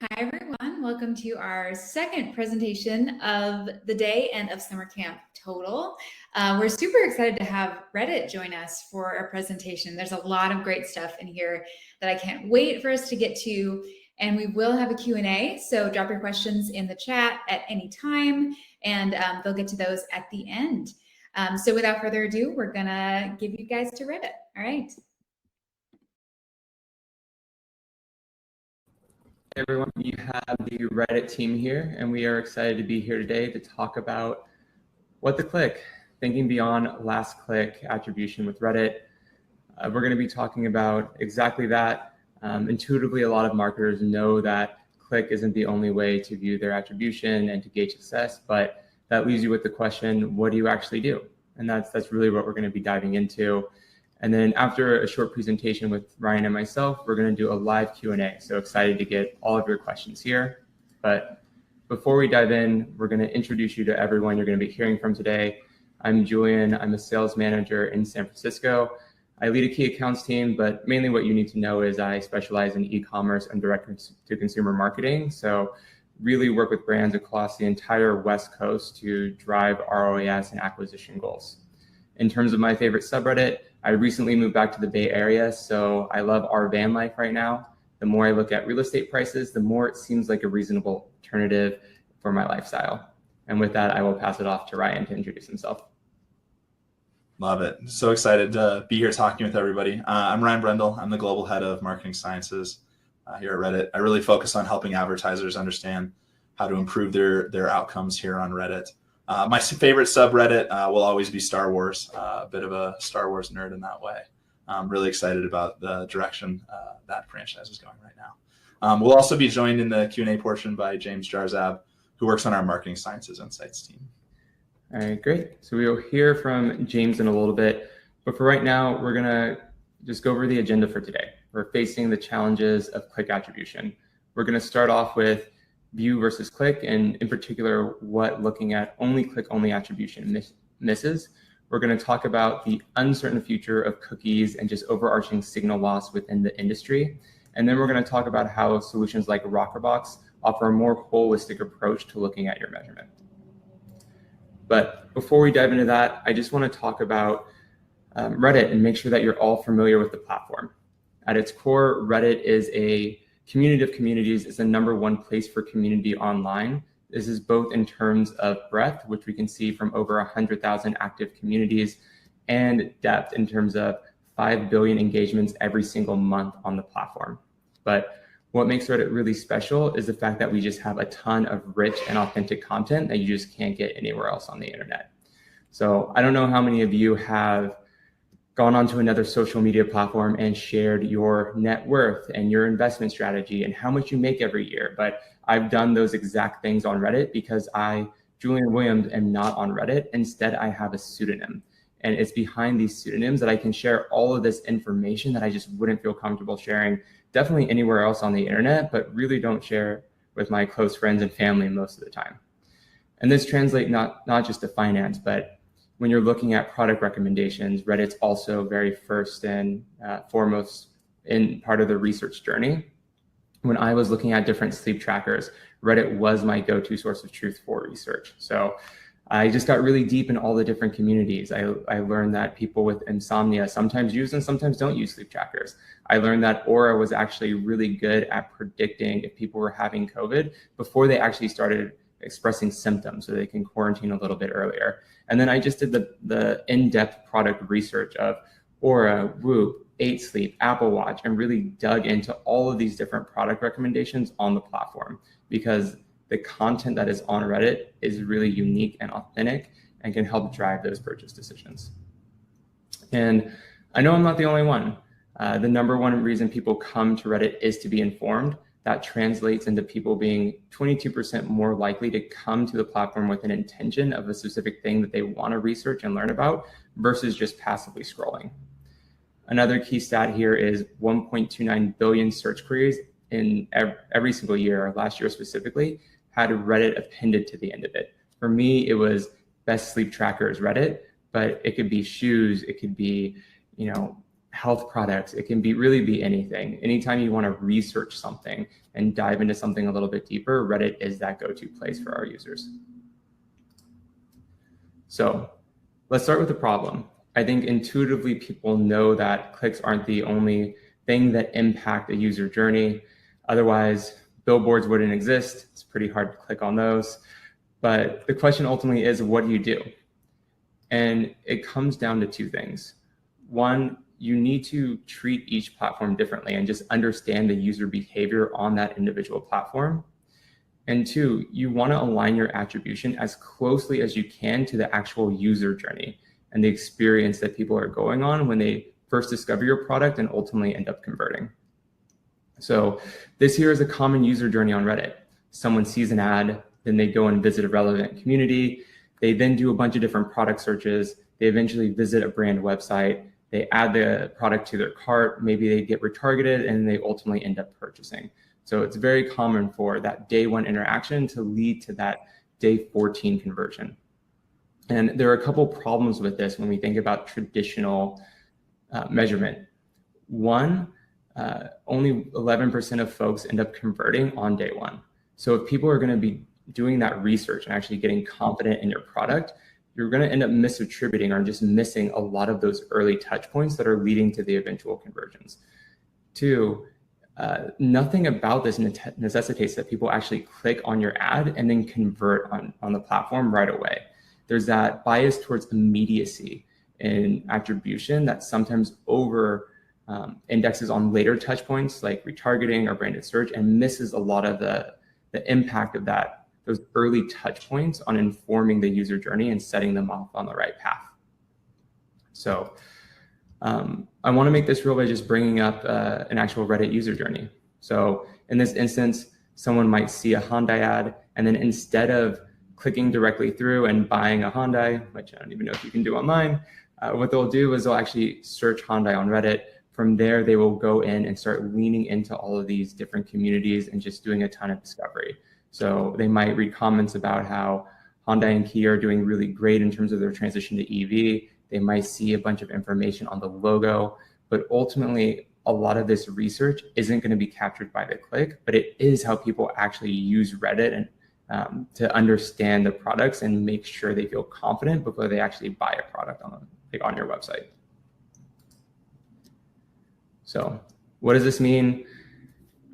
Hi, everyone. Welcome to our second presentation of the day and of summer camp total. We're super excited to have Reddit join us for our presentation. There's a lot of great stuff in here that I can't wait for us to get to, and we will have a Q&A, so drop your questions in the chat at any time, and they'll get to those at the end. So without further ado, we're gonna give you guys to Reddit. All right. Hey everyone, you have the Reddit team here, and we are excited to be here today to talk about what the click, thinking beyond last click attribution with Reddit. We're going to be talking about exactly that. Intuitively, a lot of marketers know that click isn't the only way to view their attribution and to gauge success, but that leaves you with the question, what do you actually do? And that's really what we're going to be diving into. And then after a short presentation with Ryan and myself, we're going to do a live Q&A. So excited to get all of your questions here. But before we dive in, we're going to introduce you to everyone you're going to be hearing from today. I'm Julian. I'm a sales manager in San Francisco. I lead a key accounts team, but mainly what you need to know is I specialize in e-commerce and direct-to-consumer marketing. So really work with brands across the entire West Coast to drive ROAS and acquisition goals. In terms of my favorite subreddit, I recently moved back to the Bay Area, so I love our van life right now. The more I look at real estate prices, the more it seems like a reasonable alternative for my lifestyle. And with that, I will pass it off to Ryan to introduce himself. Love it. So excited to be here talking with everybody. I'm Ryan Brendle. I'm the global head of marketing sciences here at Reddit. I really focus on helping advertisers understand how to improve their outcomes here on Reddit. My favorite subreddit will always be Star Wars, a bit of a Star Wars nerd in that way. I'm really excited about the direction that franchise is going right now. We'll also be joined in the Q&A portion by James Jarzab, who works on our marketing sciences insights team. All right, great. So we will hear from James in a little bit, but for right now, we're gonna just go over the agenda for today. We're facing the challenges of click attribution. We're gonna start off with view versus click, and in particular, what looking at only click-only attribution misses. We're going to talk about the uncertain future of cookies and just overarching signal loss within the industry. And then we're going to talk about how solutions like Rockerbox offer a more holistic approach to looking at your measurement. But before we dive into that, I just want to talk about Reddit and make sure that you're all familiar with the platform. At its core, Reddit is a community of communities. Is the #1 place for community online. This is both in terms of breadth, which we can see from over 100,000 active communities, and depth in terms of 5 billion engagements every single month on the platform. But what makes Reddit really special is the fact that we just have a ton of rich and authentic content that you just can't get anywhere else on the internet. So I don't know how many of you have gone onto another social media platform and shared your net worth and your investment strategy and how much you make every year. But I've done those exact things on Reddit because I, Julian Williams, am not on Reddit. Instead, I have a pseudonym. And it's behind these pseudonyms that I can share all of this information that I just wouldn't feel comfortable sharing definitely anywhere else on the internet, but really don't share with my close friends and family most of the time. And this translates not just to finance, but when you're looking at product recommendations, Reddit's also very first and foremost in part of the research journey. When I was looking at different sleep trackers, Reddit was my go-to source of truth for research. So I just got really deep in all the different communities. I learned that people with insomnia sometimes use and sometimes don't use sleep trackers. I learned that Aura was actually really good at predicting if people were having COVID before they actually started expressing symptoms so they can quarantine a little bit earlier. And then I just did the in-depth product research of Aura, Whoop, 8 Sleep, Apple Watch, and really dug into all of these different product recommendations on the platform because the content that is on Reddit is really unique and authentic and can help drive those purchase decisions. And I know I'm not the only one. The #1 reason people come to Reddit is to be informed. That translates into people being 22% more likely to come to the platform with an intention of a specific thing that they want to research and learn about versus just passively scrolling. Another key stat here is 1.29 billion search queries in every single year, last year specifically, had Reddit appended to the end of it. For me, it was best sleep trackers Reddit, but it could be shoes, it could be, health products. It can really be anything. Anytime you want to research something and dive into something a little bit deeper, Reddit is that go-to place for our users. So let's start with the problem. I think intuitively people know that clicks aren't the only thing that impact a user journey. Otherwise, billboards wouldn't exist. It's pretty hard to click on those. But the question ultimately is, what do you do? And it comes down to two things. One, you need to treat each platform differently and just understand the user behavior on that individual platform. And two, you want to align your attribution as closely as you can to the actual user journey and the experience that people are going on when they first discover your product and ultimately end up converting. So this here is a common user journey on Reddit. Someone sees an ad, then they go and visit a relevant community. They then do a bunch of different product searches. They eventually visit a brand website. They add the product to their cart. Maybe they get retargeted and they ultimately end up purchasing. So it's very common for that day one interaction to lead to that day 14 conversion. And there are a couple problems with this when we think about traditional measurement. One, only 11% of folks end up converting on day one. So if people are going to be doing that research and actually getting confident in your product, you're going to end up misattributing or just missing a lot of those early touch points that are leading to the eventual conversions. Two, nothing about this necessitates that people actually click on your ad and then convert on the platform right away. There's that bias towards immediacy in attribution that sometimes over indexes on later touch points like retargeting or branded search and misses a lot of the impact of those early touch points on informing the user journey and setting them off on the right path. So I want to make this real by just bringing up an actual Reddit user journey. So in this instance, someone might see a Hyundai ad, and then instead of clicking directly through and buying a Hyundai, which I don't even know if you can do online, what they'll do is they'll actually search Hyundai on Reddit. From there, they will go in and start leaning into all of these different communities and just doing a ton of discovery. So they might read comments about how Hyundai and Kia are doing really great in terms of their transition to EV. They might see a bunch of information on the logo, but ultimately a lot of this research isn't going to be captured by the click, but it is how people actually use Reddit and to understand the products and make sure they feel confident before they actually buy a product on your website. So what does this mean?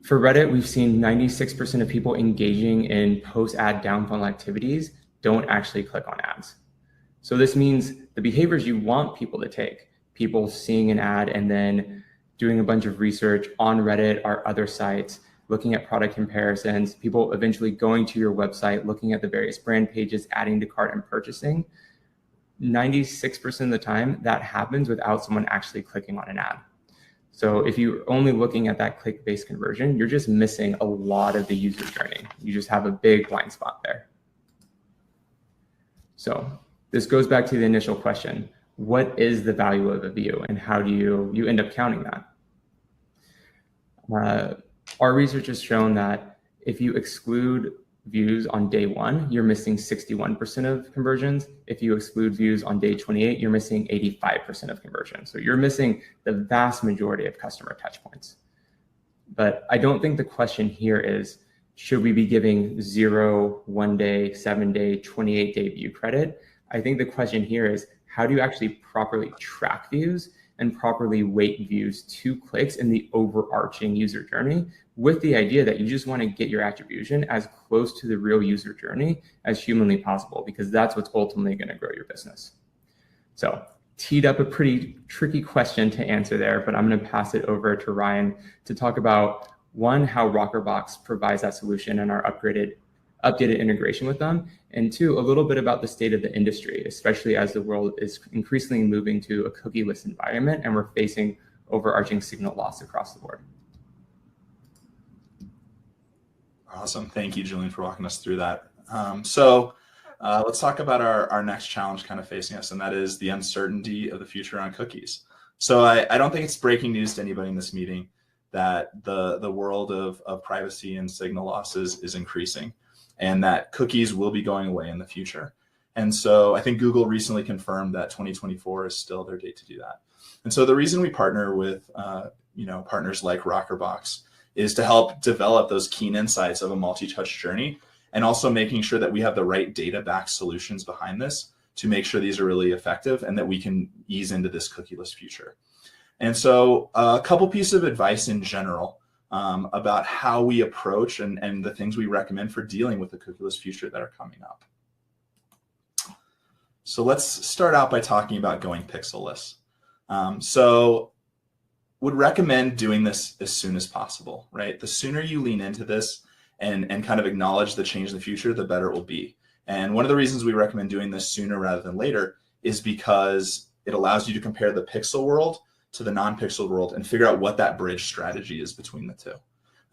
For Reddit, we've seen 96% of people engaging in post-ad down-funnel activities don't actually click on ads. So this means the behaviors you want people to take, people seeing an ad and then doing a bunch of research on Reddit or other sites, looking at product comparisons, people eventually going to your website, looking at the various brand pages, adding to cart and purchasing. 96% of the time that happens without someone actually clicking on an ad. So if you're only looking at that click-based conversion, you're just missing a lot of the user journey. You just have a big blind spot there. So this goes back to the initial question. What is the value of a view and how do you end up counting that? Our research has shown that if you exclude views on day one, you're missing 61% of conversions. If you exclude views on day 28, you're missing 85% of conversions. So you're missing the vast majority of customer touch points. But I don't think the question here is, should we be giving 0, 1 day, 7 day, 28 day view credit? I think the question here is, how do you actually properly track views and properly weight views to clicks in the overarching user journey, with the idea that you just want to get your attribution as close to the real user journey as humanly possible, because that's what's ultimately going to grow your business. So teed up a pretty tricky question to answer there, but I'm going to pass it over to Ryan to talk about, one, how Rockerbox provides that solution and our updated integration with them, and two, a little bit about the state of the industry, especially as the world is increasingly moving to a cookieless environment and we're facing overarching signal loss across the board. Awesome. Thank you, Julian, for walking us through that. So let's talk about our next challenge kind of facing us, and that is the uncertainty of the future on cookies. So I don't think it's breaking news to anybody in this meeting that the world of privacy and signal losses is increasing, and that cookies will be going away in the future. And so I think Google recently confirmed that 2024 is still their date to do that. And so the reason we partner with partners like Rockerbox is to help develop those keen insights of a multi-touch journey, and also making sure that we have the right data-backed solutions behind this to make sure these are really effective and that we can ease into this cookieless future. And so a couple pieces of advice in general about how we approach and the things we recommend for dealing with the cookieless future that are coming up. So let's start out by talking about going pixelless. So would recommend doing this as soon as possible, right? The sooner you lean into this and kind of acknowledge the change in the future, the better it will be. And one of the reasons we recommend doing this sooner rather than later is because it allows you to compare the pixel world to the non-pixel world and figure out what that bridge strategy is between the two.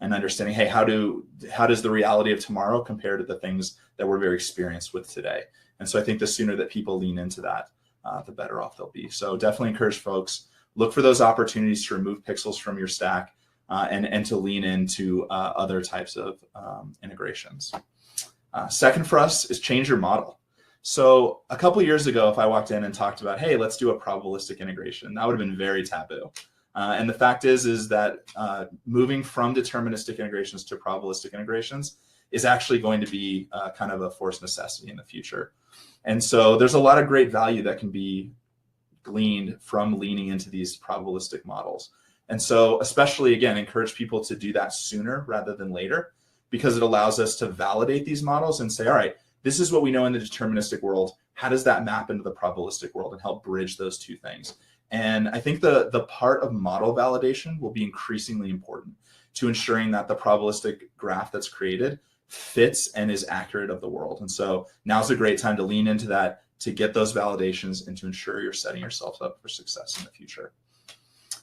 And understanding, hey, how does the reality of tomorrow compare to the things that we're very experienced with today? And so I think the sooner that people lean into that, the better off they'll be. So definitely encourage folks, look for those opportunities to remove pixels from your stack and to lean into other types of integrations. Second for us is change your model. So a couple of years ago, if I walked in and talked about, hey, let's do a probabilistic integration, that would have been very taboo. And the fact is that moving from deterministic integrations to probabilistic integrations is actually going to be kind of a forced necessity in the future. And so there's a lot of great value that can be gleaned from leaning into these probabilistic models. And so especially, again, encourage people to do that sooner rather than later, because it allows us to validate these models and say, all right, this is what we know in the deterministic world. How does that map into the probabilistic world, and help bridge those two things? And I think the part of model validation will be increasingly important to ensuring that the probabilistic graph that's created fits and is accurate of the world. And so now's a great time to lean into that, to get those validations and to ensure you're setting yourself up for success in the future.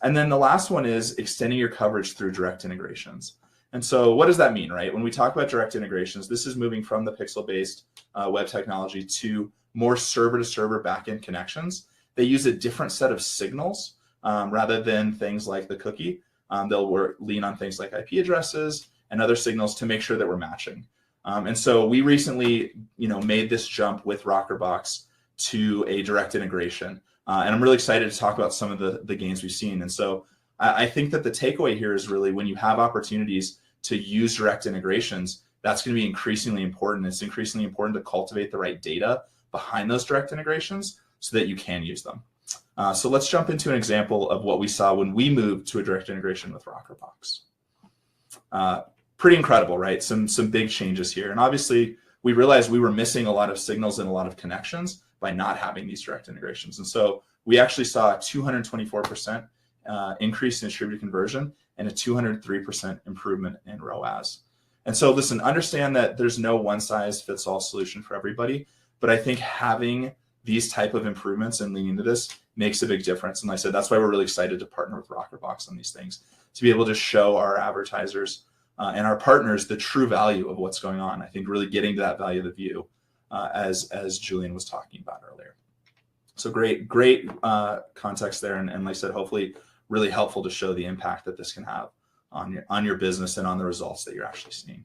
And then the last one is extending your coverage through direct integrations. And so what does that mean, right? When we talk about direct integrations, this is moving from the pixel-based web technology to more server-to-server backend connections. They use a different set of signals rather than things like the cookie. They'll lean on things like IP addresses and other signals to make sure that we're matching. And so we recently, made this jump with Rockerbox to a direct integration. And I'm really excited to talk about some of the gains we've seen. And so I think that the takeaway here is really, when you have opportunities to use direct integrations, that's going to be increasingly important. It's increasingly important to cultivate the right data behind those direct integrations so that you can use them. So let's jump into an example of what we saw when we moved to a direct integration with Rockerbox. Pretty incredible, right? Some big changes here. And obviously, we realized we were missing a lot of signals and a lot of connections by not having these direct integrations. And so we actually saw a 224% increase in distributed conversion and a 203% improvement in ROAS. And so listen, understand that there's no one-size-fits-all solution for everybody, but I think having these type of improvements and leaning into this makes a big difference. And like I said, that's why we're really excited to partner with Rockerbox on these things, to be able to show our advertisers and our partners the true value of what's going on. I think really getting to that value of the view, as Julian was talking about earlier. So great context there. And like I said, hopefully really helpful to show the impact that this can have on your business and on the results that you're actually seeing.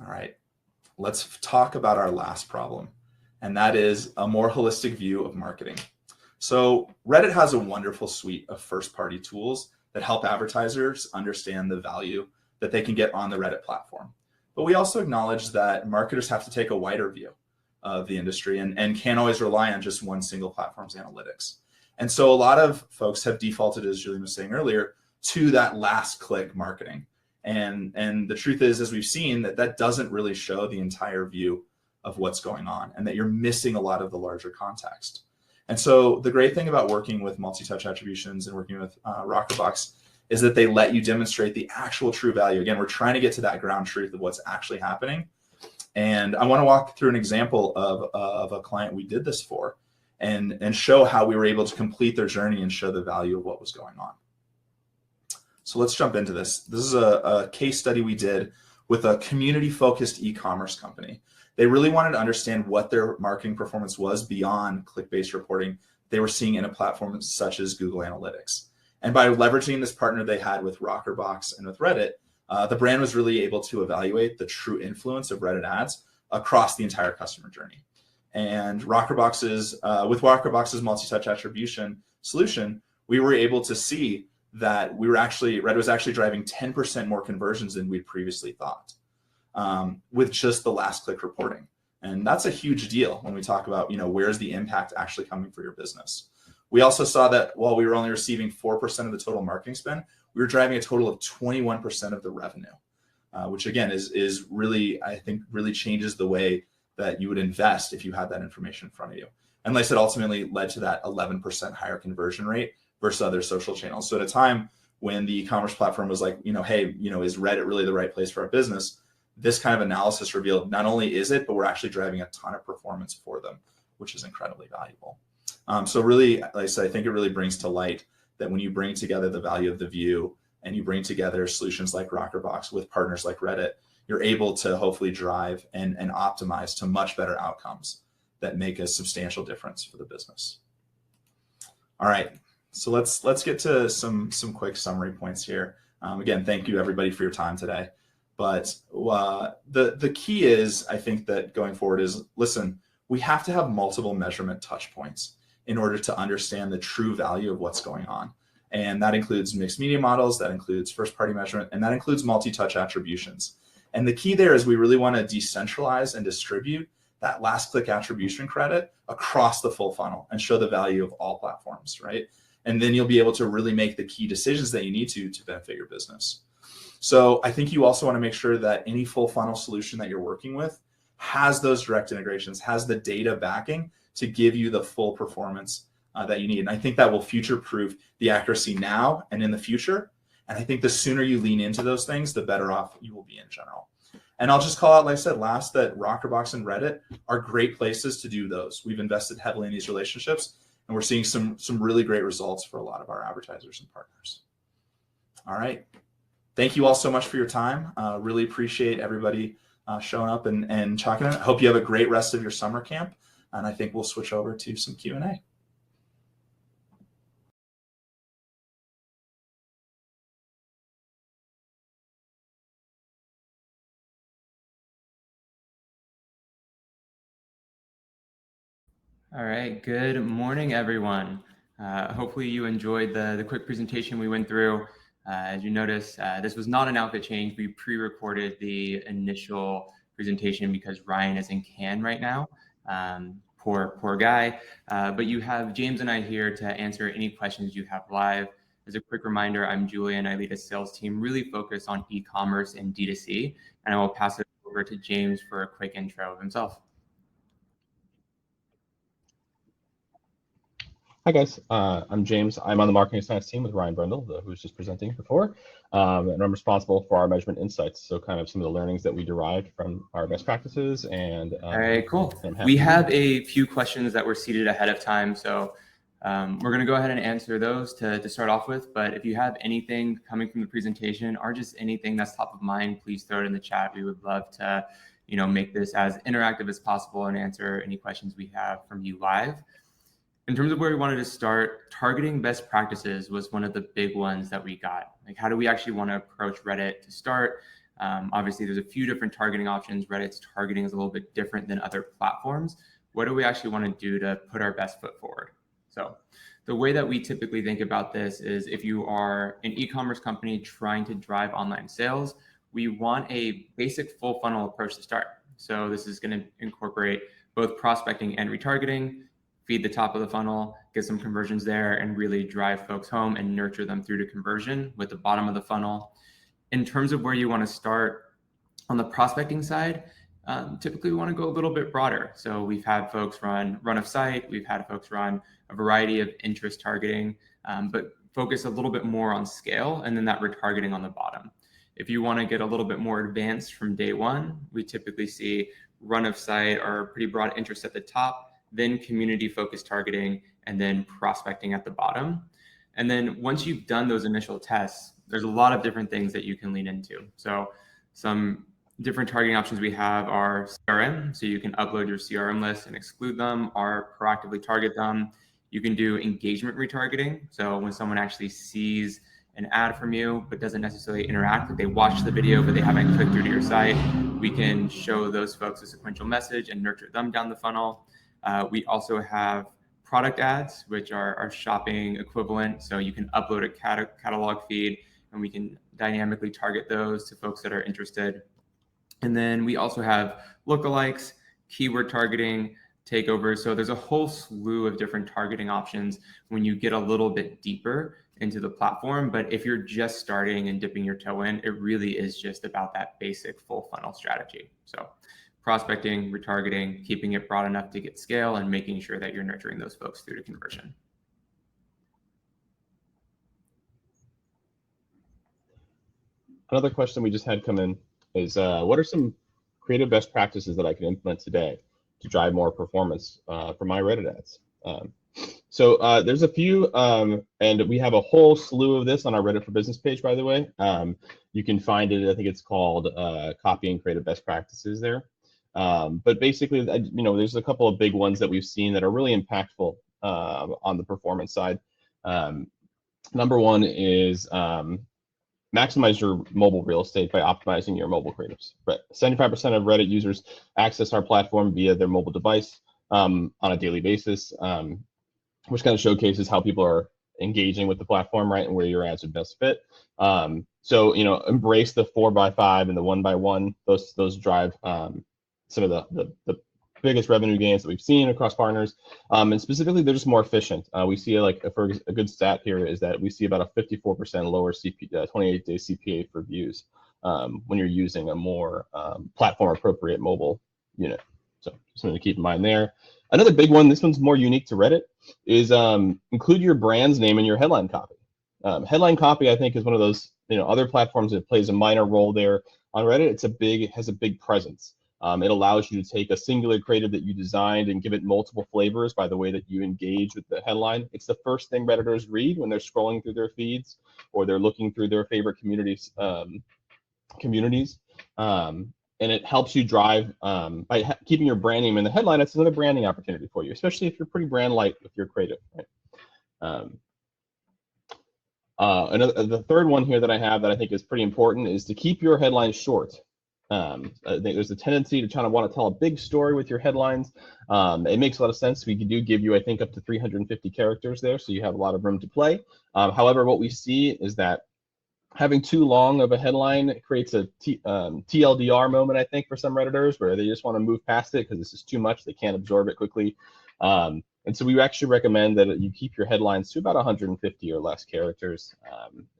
All right, let's talk about our last problem, and that is a more holistic view of marketing. So Reddit has a wonderful suite of first-party tools that help advertisers understand the value that they can get on the Reddit platform. But we also acknowledge that marketers have to take a wider view of the industry and can't always rely on just one single platform's analytics. And so a lot of folks have defaulted, as Julian was saying earlier, to that last click marketing. And the truth is, as we've seen, that doesn't really show the entire view of what's going on, and that you're missing a lot of the larger context. And so the great thing about working with multi-touch attributions and working with Rockerbox is that they let you demonstrate the actual true value. Again, we're trying to get to that ground truth of what's actually happening. And I want to walk through an example of a client we did this for, and show how we were able to complete their journey and show the value of what was going on. So let's jump into this. This is a case study we did with a community-focused e-commerce company. They really wanted to understand what their marketing performance was beyond click-based reporting they were seeing in a platform such as Google Analytics. And by leveraging this partner they had with Rockerbox and with Reddit, the brand was really able to evaluate the true influence of Reddit ads across the entire customer journey. And with Rockerbox's multi-touch attribution solution, we were able to see that Reddit was actually driving 10% more conversions than we'd previously thought, with just the last click reporting. And that's a huge deal when we talk about, where's the impact actually coming for your business. We also saw that while we were only receiving 4% of the total marketing spend, we were driving a total of 21% of the revenue, which again is really, I think, really changes the way that you would invest if you had that information in front of you. And like I said, ultimately led to that 11% higher conversion rate versus other social channels. So at a time when the e-commerce platform was like, hey, is Reddit really the right place for our business? This kind of analysis revealed not only is it, but we're actually driving a ton of performance for them, which is incredibly valuable. So really, like I said, I think it really brings to light that when you bring together the value of the view and you bring together solutions like Rockerbox with partners like Reddit, you're able to hopefully drive and optimize to much better outcomes that make a substantial difference for the business. All right, so let's get to some quick summary points here. Again, thank you everybody for your time today. But the key is, I think that going forward is, listen, we have to have multiple measurement touch points in order to understand the true value of what's going on. And that includes mixed media models, that includes first-party measurement, and that includes multi-touch attributions. And the key there is we really want to decentralize and distribute that last click attribution credit across the full funnel and show the value of all platforms, right? And then you'll be able to really make the key decisions that you need to benefit your business. So I think you also want to make sure that any full funnel solution that you're working with has those direct integrations, has the data backing to give you the full performance that you need. And I think that will future-proof the accuracy now and in the future. And I think the sooner you lean into those things, the better off you will be in general. And I'll just call out, like I said, last, that Rockerbox and Reddit are great places to do those. We've invested heavily in these relationships, and we're seeing some really great results for a lot of our advertisers and partners. All right. Thank you all so much for your time. Really appreciate everybody showing up and talking. I hope you have a great rest of your summer camp. And I think we'll switch over to some Q&A. All right, good morning, everyone. Hopefully you enjoyed the quick presentation we went through. As you notice, this was not an outfit change. We pre-recorded the initial presentation because Ryan is in Cannes right now. Poor guy. But you have James and I here to answer any questions you have live. As a quick reminder, I'm Julian. I lead a sales team really focused on e-commerce and D2C. And I will pass it over to James for a quick intro of himself. Hi guys, I'm James. I'm on the marketing science team with Ryan Brendle, who was just presenting before, and I'm responsible for our measurement insights. So kind of some of the learnings that we derived from our best practices. And all right, cool. We have a few questions that were seeded ahead of time, so we're going to go ahead and answer those to start off with. But if you have anything coming from the presentation or just anything that's top of mind, please throw it in the chat. We would love to, make this as interactive as possible and answer any questions we have from you live. In terms of where we wanted to start, targeting best practices was one of the big ones that we got. Like, how do we actually want to approach Reddit to start? Obviously, there's a few different targeting options. Reddit's targeting is a little bit different than other platforms. What do we actually want to do to put our best foot forward? So the way that we typically think about this is if you are an e-commerce company trying to drive online sales, we want a basic full funnel approach to start. So this is going to incorporate both prospecting and retargeting, feed the top of the funnel, get some conversions there, and really drive folks home and nurture them through to conversion with the bottom of the funnel. In terms of where you want to start on the prospecting side, typically we want to go a little bit broader. So we've had folks run of site, we've had folks run a variety of interest targeting, but focus a little bit more on scale and then that retargeting on the bottom. If you want to get a little bit more advanced from day one, we typically see run of site or pretty broad interest at the top, then community-focused targeting, and then prospecting at the bottom. And then once you've done those initial tests, there's a lot of different things that you can lean into. So some different targeting options we have are CRM. So you can upload your CRM list and exclude them or proactively target them. You can do engagement retargeting. So when someone actually sees an ad from you, but doesn't necessarily interact. Like they watch the video, but they haven't clicked through to your site. We can show those folks a sequential message and nurture them down the funnel. We also have product ads, which are our shopping equivalent. So you can upload a catalog feed and we can dynamically target those to folks that are interested. And then we also have lookalikes, keyword targeting, takeovers. So there's a whole slew of different targeting options when you get a little bit deeper into the platform. But if you're just starting and dipping your toe in, it really is just about that basic full funnel strategy. So prospecting, retargeting, keeping it broad enough to get scale, and making sure that you're nurturing those folks through to conversion. Another question we just had come in is, what are some creative best practices that I can implement today to drive more performance for my Reddit ads? So there's a few, and we have a whole slew of this on our Reddit for Business page, by the way. You can find it, I think it's called Copying Creative Best Practices there. But basically, there's a couple of big ones that we've seen that are really impactful on the performance side. Number one is maximize your mobile real estate by optimizing your mobile creatives. 75% of Reddit users access our platform via their mobile device on a daily basis, which kind of showcases how people are engaging with the platform, right, and where your ads would best fit. So embrace the 4x5 and the 1x1. Those drive some of the biggest revenue gains that we've seen across partners, and specifically they're just more efficient. We see for a good stat here is that we see about a 54% lower 28-day CPA for views when you're using a more platform appropriate mobile unit. So something to keep in mind there. Another big one, this one's more unique to Reddit, is include your brand's name in your headline copy. Headline copy, I think, is one of those other platforms that plays a minor role there. On Reddit, it has a big presence. It allows you to take a singular creative that you designed and give it multiple flavors by the way that you engage with the headline. It's the first thing Redditors read when they're scrolling through their feeds or they're looking through their favorite communities. And it helps you drive by keeping your brand name in the headline. It's another branding opportunity for you, especially if you're pretty brand light with your creative. Right? The third one here that I have that I think is pretty important is to keep your headlines short. I think there's a tendency to kind of want to tell a big story with your headlines. It makes a lot of sense. We do give you, I think, up to 350 characters there, so you have a lot of room to play. However, what we see is that having too long of a headline creates a TLDR moment, I think, for some Redditors, where they just want to move past it because this is too much. They can't absorb it quickly. And so we actually recommend that you keep your headlines to about 150 or less characters.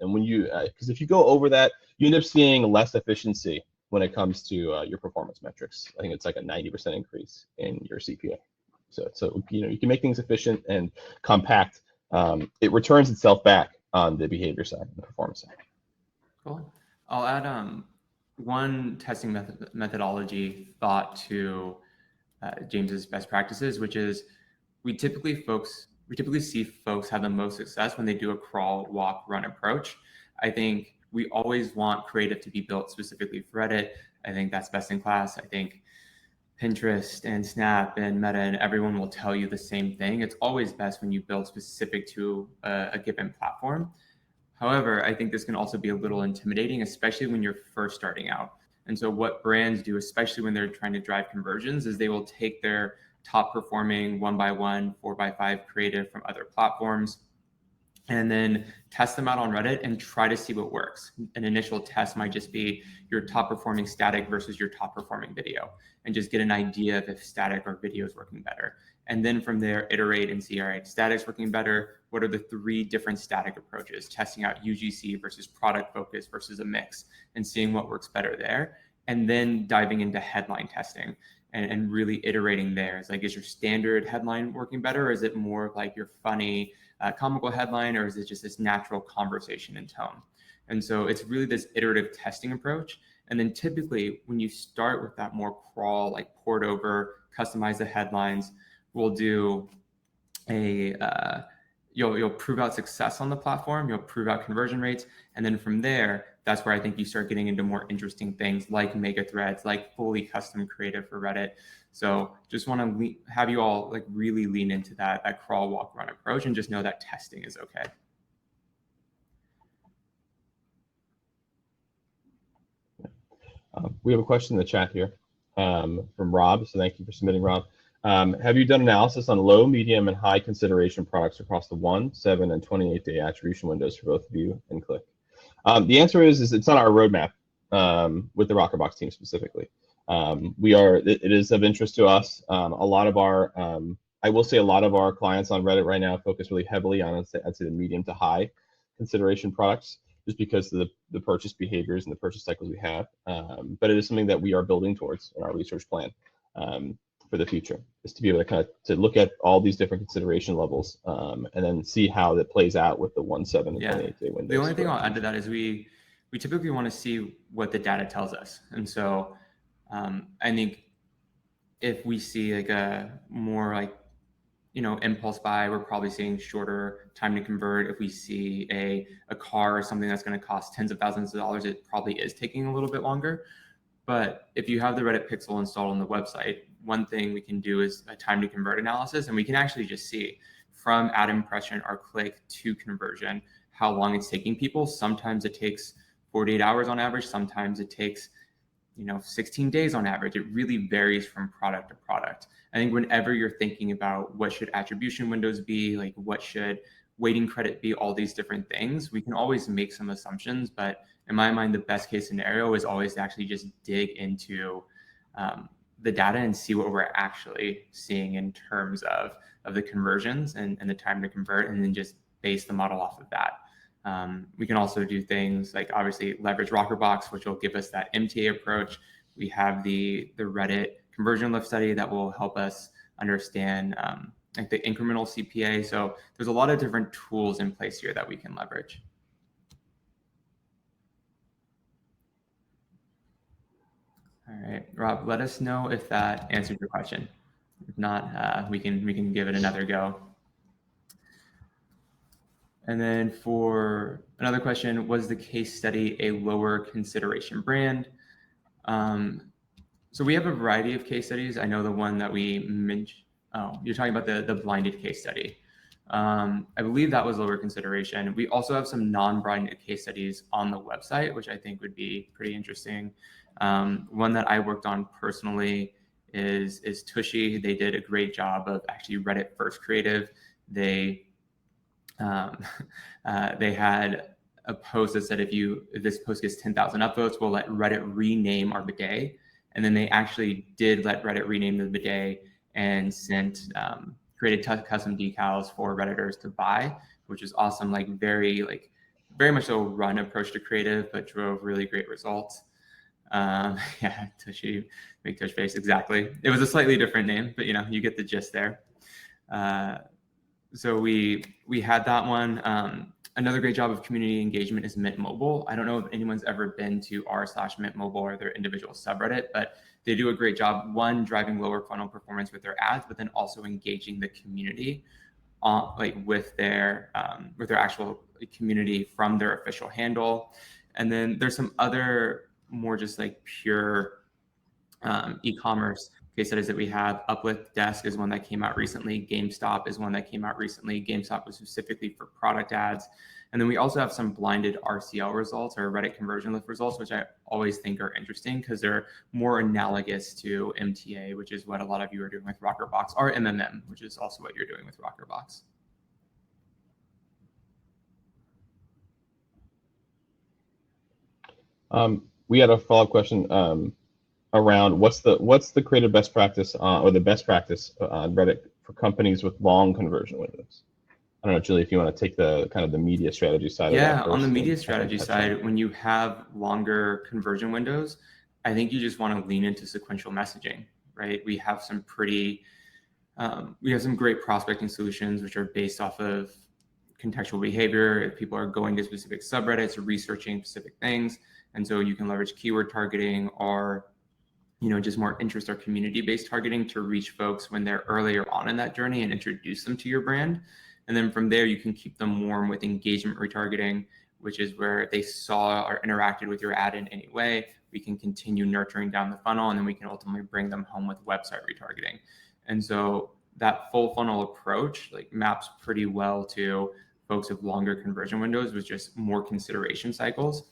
And when because if you go over that, you end up seeing less efficiency when it comes to your performance metrics. I think it's like a 90% increase in your CPA. So you can make things efficient and compact. It returns itself back on the behavior side, the performance side. Cool. I'll add one testing methodology thought to James's best practices, which is we typically see folks have the most success when they do a crawl, walk, run approach. I think we always want creative to be built specifically for Reddit. I think that's best in class. I think Pinterest and Snap and Meta and everyone will tell you the same thing. It's always best when you build specific to a given platform. However, I think this can also be a little intimidating, especially when you're first starting out. And so what brands do, especially when they're trying to drive conversions, is they will take their top performing 1x1, 4x5 creative from other platforms and then test them out on Reddit and try to see what works. An initial test might just be your top performing static versus your top performing video and just get an idea of if static or video is working better. And then from there, iterate and see, all right, static's working better. What are the 3 different static approaches? Testing out UGC versus product focus versus a mix and seeing what works better there. And then diving into headline testing and really iterating there. It's like, is your standard headline working better? Or is it more like your funny, comical headline, or is it just this natural conversation and tone? And so it's really this iterative testing approach. And then typically when you start with that more crawl, like port over, customize the headlines, we'll do you'll prove out success on the platform, you'll prove out conversion rates. And then from there, that's where I think you start getting into more interesting things like mega threads, like fully custom creative for Reddit. So just want to have you all like really lean into that crawl, walk, run approach and just know that testing is okay. We have a question in the chat here from Rob, so thank you for submitting, Rob. Have you done analysis on low, medium, and high consideration products across the 1, 7, and 28-day attribution windows for both view and click? The answer is it's on our roadmap with the Rockerbox team specifically. It is of interest to us. A lot of our, I will say a lot of our clients on Reddit right now focus really heavily on, I'd say the medium to high consideration products, just because of the purchase behaviors and the purchase cycles we have. But it is something that we are building towards in our research plan for the future, is to be able to kind of to look at all these different consideration levels and then see how that plays out with the 1, 7, and 28-day windows. The only thing I'll add to that is we typically want to see what the data tells us. And so I think if we see like a more like, impulse buy, we're probably seeing shorter time to convert. If we see a car or something that's going to cost tens of thousands of dollars, it probably is taking a little bit longer. But if you have the Reddit pixel installed on the website, one thing we can do is a time to convert analysis, and we can actually just see from ad impression or click to conversion how long it's taking people. Sometimes it takes 48 hours on average. Sometimes it takes 16 days on average. It really varies from product to product. I think whenever you're thinking about what should attribution windows be, like what should waiting credit be, all these different things, we can always make some assumptions. But in my mind, the best case scenario is always to actually just dig into the data and see what we're actually seeing in terms of the conversions and the time to convert, and then just base the model off of that. We can also do things like obviously leverage Rockerbox, which will give us that MTA approach. We have the Reddit conversion lift study that will help us understand like the incremental CPA. So there's a lot of different tools in place here that we can leverage. All right, Rob, let us know if that answers your question. If not, we can give it another go. And then for another question, was the case study a lower consideration brand? So we have a variety of case studies. I know the one that we mentioned, you're talking about the blinded case study. I believe that was lower consideration. We also have some non-blinded case studies on the website, which I think would be pretty interesting. One that I worked on personally is Tushy. They did a great job of actually Reddit first creative. They had a post that said, if this post gets 10,000 upvotes, we'll let Reddit rename our bidet. And then they actually did let Reddit rename the bidet and created custom decals for Redditors to buy, which is awesome. Very much a run approach to creative, but drove really great results. Yeah, Tushy, big tush face, exactly. It was a slightly different name, but you get the gist there. So we had that one. Another great job of community engagement is Mint Mobile. I don't know if anyone's ever been to r/Mint Mobile or their individual subreddit, but they do a great job, one, driving lower funnel performance with their ads, but then also engaging the community with their actual community from their official handle. And then there's some other more just pure e-commerce case studies that we have. Uplift Desk is one that came out recently. GameStop is one that came out recently. GameStop was specifically for product ads. And then we also have some blinded RCL results, or Reddit conversion lift results, which I always think are interesting because they're more analogous to MTA, which is what a lot of you are doing with Rockerbox, or MMM, which is also what you're doing with Rockerbox. We had a follow-up question around what's the creative best practice or the best practice on Reddit for companies with long conversion windows. I don't know, Julie, if you want to take the kind of the media strategy side of that first. Yeah, on the media strategy side, when you have longer conversion windows, I think you just want to lean into sequential messaging, right? We have some great prospecting solutions which are based off of contextual behavior. If people are going to specific subreddits or researching specific things, and so you can leverage keyword targeting or just more interest or community-based targeting to reach folks when they're earlier on in that journey and introduce them to your brand. And then from there, you can keep them warm with engagement retargeting, which is where they saw or interacted with your ad in any way. We can continue nurturing down the funnel, and then we can ultimately bring them home with website retargeting. And so that full funnel approach maps pretty well to folks with longer conversion windows with just more consideration cycles.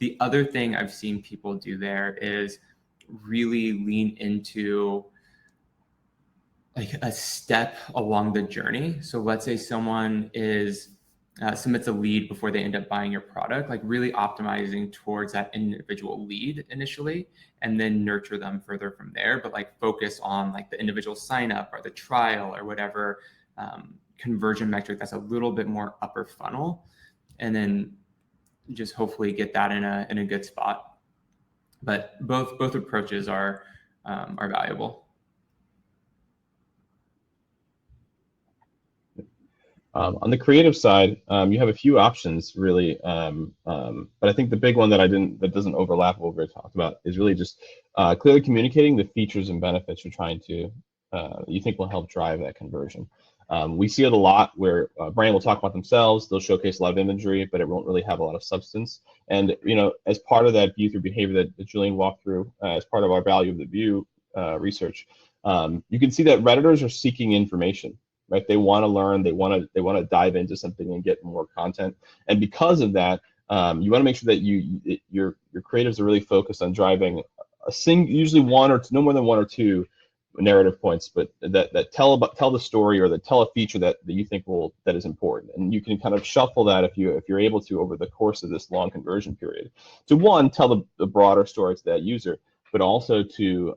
The other thing I've seen people do there is really lean into like a step along the journey. So let's say someone submits a lead before they end up buying your product, like really optimizing towards that individual lead initially, and then nurture them further from there. But like focus on like the individual sign up or the trial or whatever conversion metric that's a little bit more upper funnel, and then just hopefully get that in a good spot. But both approaches are valuable. On the creative side, you have a few options really, but I think the big one that doesn't overlap what we're talking about is really just clearly communicating the features and benefits you're trying to you think will help drive that conversion. We see it a lot where a brand will talk about themselves, they'll showcase a lot of imagery, but it won't really have a lot of substance. And as part of that view through behavior that Julian walked through, as part of our value of the view research, you can see that Redditors are seeking information. Right, they want to learn. They want to dive into something and get more content. And because of that, you want to make sure that your creatives are really focused on driving usually one or two, no more than one or two narrative points, but that tell the story or that tell a feature that you think that is important. And you can kind of shuffle that if you're able to over the course of this long conversion period to one, tell the broader story to that user, but also to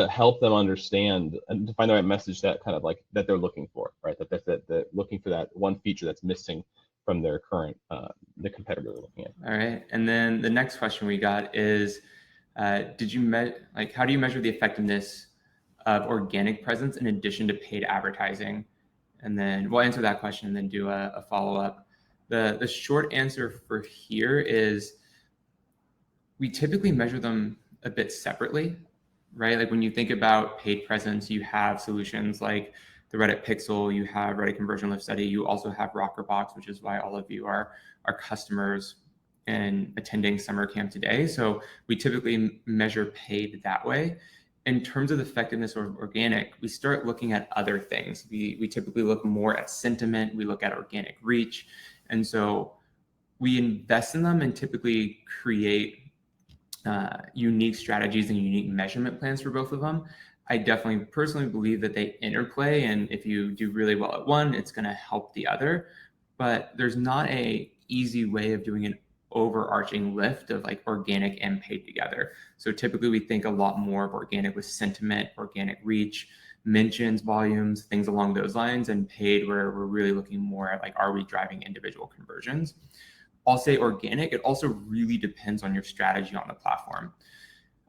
help them understand and to find the right message that kind of like that they're looking for, right? That looking for that one feature that's missing from their current the competitor they're looking at. All right, and then the next question we got is, how do you measure the effectiveness of organic presence in addition to paid advertising? And then we'll answer that question and then do a follow-up. The short answer for here is we typically measure them a bit separately. Right? Like when you think about paid presence, you have solutions like the Reddit Pixel, you have Reddit Conversion Lift Study, you also have Rockerbox, which is why all of you are customers and attending summer camp today. So we typically measure paid that way. In terms of the effectiveness of organic, we start looking at other things. We typically look more at sentiment, we look at organic reach. And so we invest in them and typically create unique strategies and unique measurement plans for both of them. I definitely personally believe that they interplay, and if you do really well at one, it's going to help the other. But there's not a easy way of doing an overarching lift of like organic and paid together. So typically we think a lot more of organic with sentiment, organic reach, mentions, volumes, things along those lines, and paid where we're really looking more at like, are we driving individual conversions? I'll say organic, it also really depends on your strategy on the platform.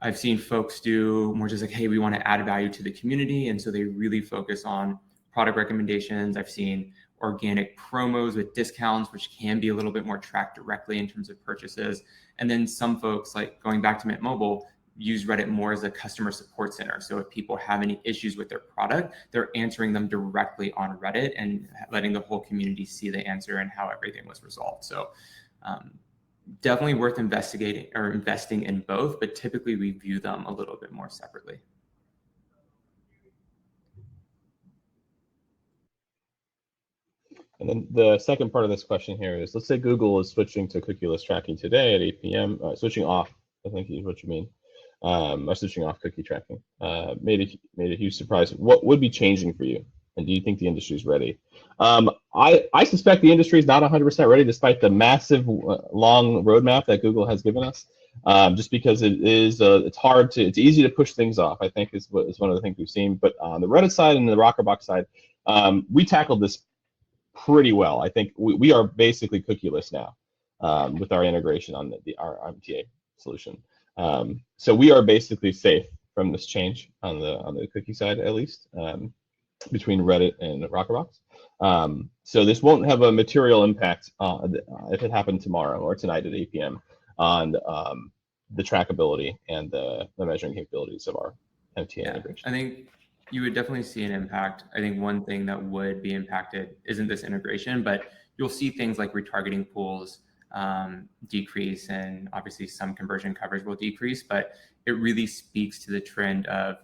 I've seen folks do more just like, hey, we want to add value to the community. And so they really focus on product recommendations. I've seen organic promos with discounts, which can be a little bit more tracked directly in terms of purchases. And then some folks, like going back to Mint Mobile, use Reddit more as a customer support center. So if people have any issues with their product, they're answering them directly on Reddit and letting the whole community see the answer and how everything was resolved. So definitely worth investing in both, but typically we view them a little bit more separately. And then the second part of this question here is, let's say Google is switching to cookieless tracking today at 8 p.m. Switching off, I think is what you mean. Or switching off cookie tracking. Made a huge surprise. What would be changing for you? And do you think the industry is ready? I suspect the industry is not 100% ready, despite the massive long roadmap that Google has given us. Just because it's easy to push things off, I think is one of the things we've seen. But on the Reddit side and the Rockerbox side, we tackled this pretty well. I think we are basically cookieless now with our integration on our MTA solution. So we are basically safe from this change on the cookie side, at least. Between Reddit and Rockerbox. So this won't have a material impact if it happened tomorrow or tonight at 8 p.m. on the trackability and the measuring capabilities of our MTA integration. I think you would definitely see an impact. I think one thing that would be impacted isn't this integration, but you'll see things like retargeting pools decrease, and obviously some conversion coverage will decrease, but it really speaks to the trend of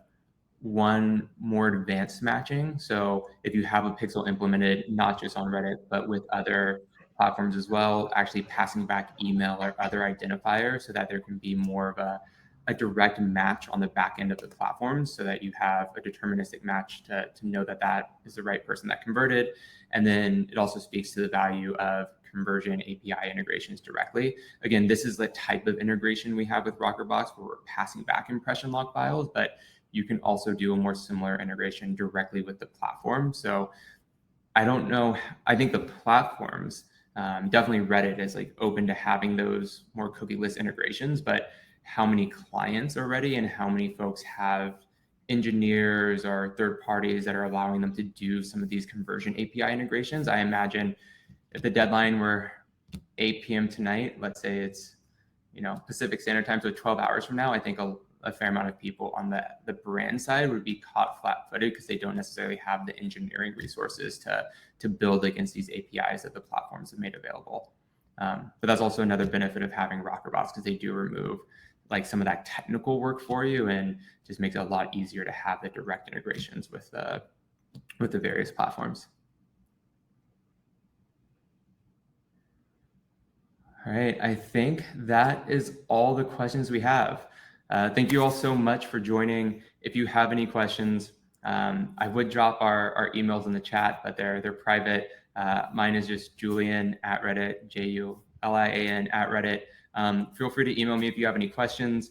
one, more advanced matching. So if you have a pixel implemented, not just on Reddit, but with other platforms as well, actually passing back email or other identifiers so that there can be more of a direct match on the back end of the platform, so that you have a deterministic match to know that that is the right person that converted. And then it also speaks to the value of conversion API integrations directly. Again, this is the type of integration we have with Rockerbox, where we're passing back impression log files, but you can also do a more similar integration directly with the platform. So I don't know, I think the platforms, definitely Reddit is like open to having those more cookieless integrations, but how many clients are ready and how many folks have engineers or third parties that are allowing them to do some of these conversion API integrations. I imagine if the deadline were 8 p.m. tonight, let's say it's, Pacific Standard Time, so 12 hours from now, I think a fair amount of people on the brand side would be caught flat-footed because they don't necessarily have the engineering resources to build against these APIs that the platforms have made available. But that's also another benefit of having Rockerbox, because they do remove like some of that technical work for you and just makes it a lot easier to have the direct integrations with the various platforms. All right, I think that is all the questions we have. Thank you all so much for joining. If you have any questions, I would drop our emails in the chat, but they're private. Mine is just Julian at Reddit, Julian at Reddit. Feel free to email me if you have any questions.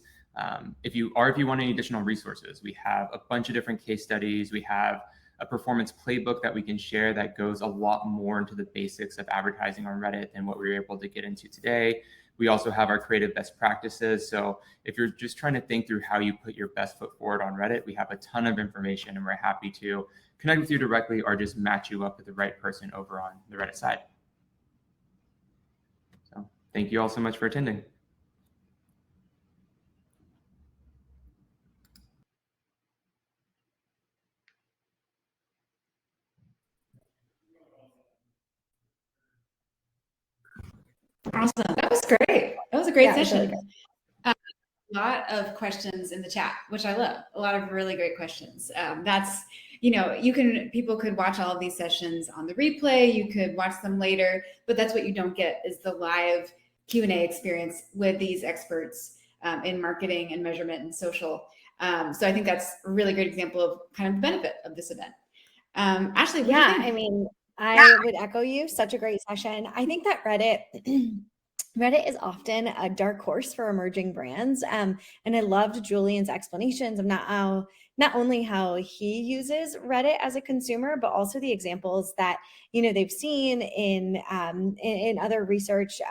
If you want any additional resources, we have a bunch of different case studies. We have a performance playbook that we can share that goes a lot more into the basics of advertising on Reddit than what we were able to get into today. We also have our creative best practices. So if you're just trying to think through how you put your best foot forward on Reddit, we have a ton of information, and we're happy to connect with you directly or just match you up with the right person over on the Reddit side. So thank you all so much for attending. Awesome. That was great. That was a great session. Really A lot of questions in the chat, which I love. A lot of really great questions. That's, people could watch all of these sessions on the replay. You could watch them later, but that's what you don't get is the live Q&A experience with these experts in marketing and measurement and social. So I think that's a really great example of kind of the benefit of this event. Ashley, what do you think? I mean, I would echo you. Such a great session. I think that Reddit is often a dark horse for emerging brands. And I loved Julian's explanations of not only how he uses Reddit as a consumer, but also the examples that, they've seen in other research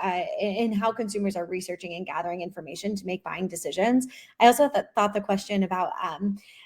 in how consumers are researching and gathering information to make buying decisions. I also thought the question about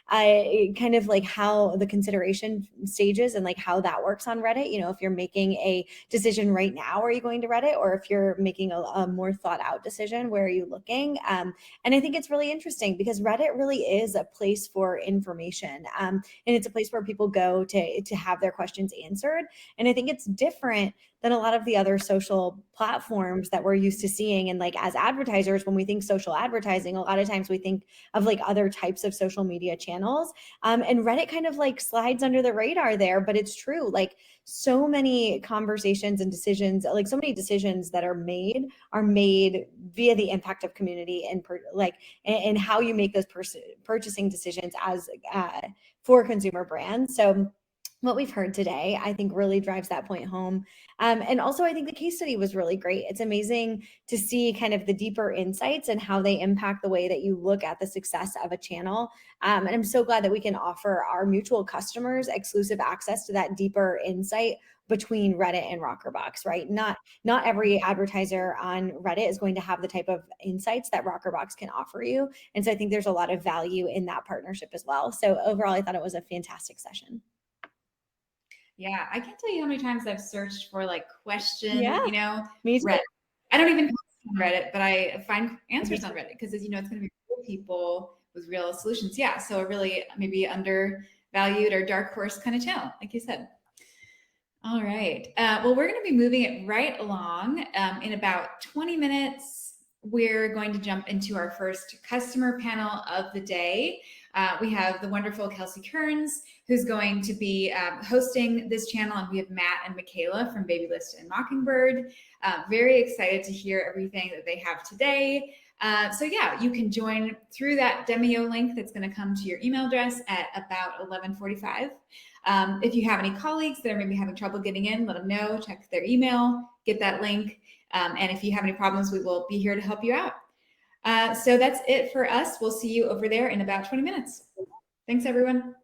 kind of like how the consideration stages and like how that works on Reddit. If you're making a decision right now, are you going to Reddit? Or if you're making a more thought out decision, where are you looking? And I think it's really interesting because Reddit really is a place for information. And it's a place where people go to have their questions answered. And I think it's different than a lot of the other social platforms that we're used to seeing. And like as advertisers, when we think social advertising, a lot of times we think of like other types of social media channels. And Reddit kind of like slides under the radar there, but it's true. Like so many conversations and decisions, like so many decisions that are made via the impact of community and how you make those purchasing decisions as for consumer brands. So what we've heard today, I think really drives that point home. And also I think the case study was really great. It's amazing to see kind of the deeper insights and how they impact the way that you look at the success of a channel. And I'm so glad that we can offer our mutual customers exclusive access to that deeper insight between Reddit and Rockerbox, right? Not every advertiser on Reddit is going to have the type of insights that Rockerbox can offer you. And so I think there's a lot of value in that partnership as well. So overall, I thought it was a fantastic session. Yeah, I can't tell you how many times I've searched for like question, me too. Reddit. I don't even post on Reddit, but I find answers on Reddit because, it's going to be real people with real solutions. Yeah, so a really maybe undervalued or dark horse kind of channel, like you said. All right. Well, we're going to be moving it right along. In about 20 minutes, we're going to jump into our first customer panel of the day. We have the wonderful Kelsey Kearns, who's going to be hosting this channel, and we have Matt and Michaela from Babylist and Mockingbird. Very excited to hear everything that they have today. So yeah, you can join through that Demio link that's going to come to your email address at about 11:45. If you have any colleagues that are maybe having trouble getting in, let them know, check their email, get that link. And if you have any problems, we will be here to help you out. So that's it for us. We'll see you over there in about 20 minutes. Thanks, everyone.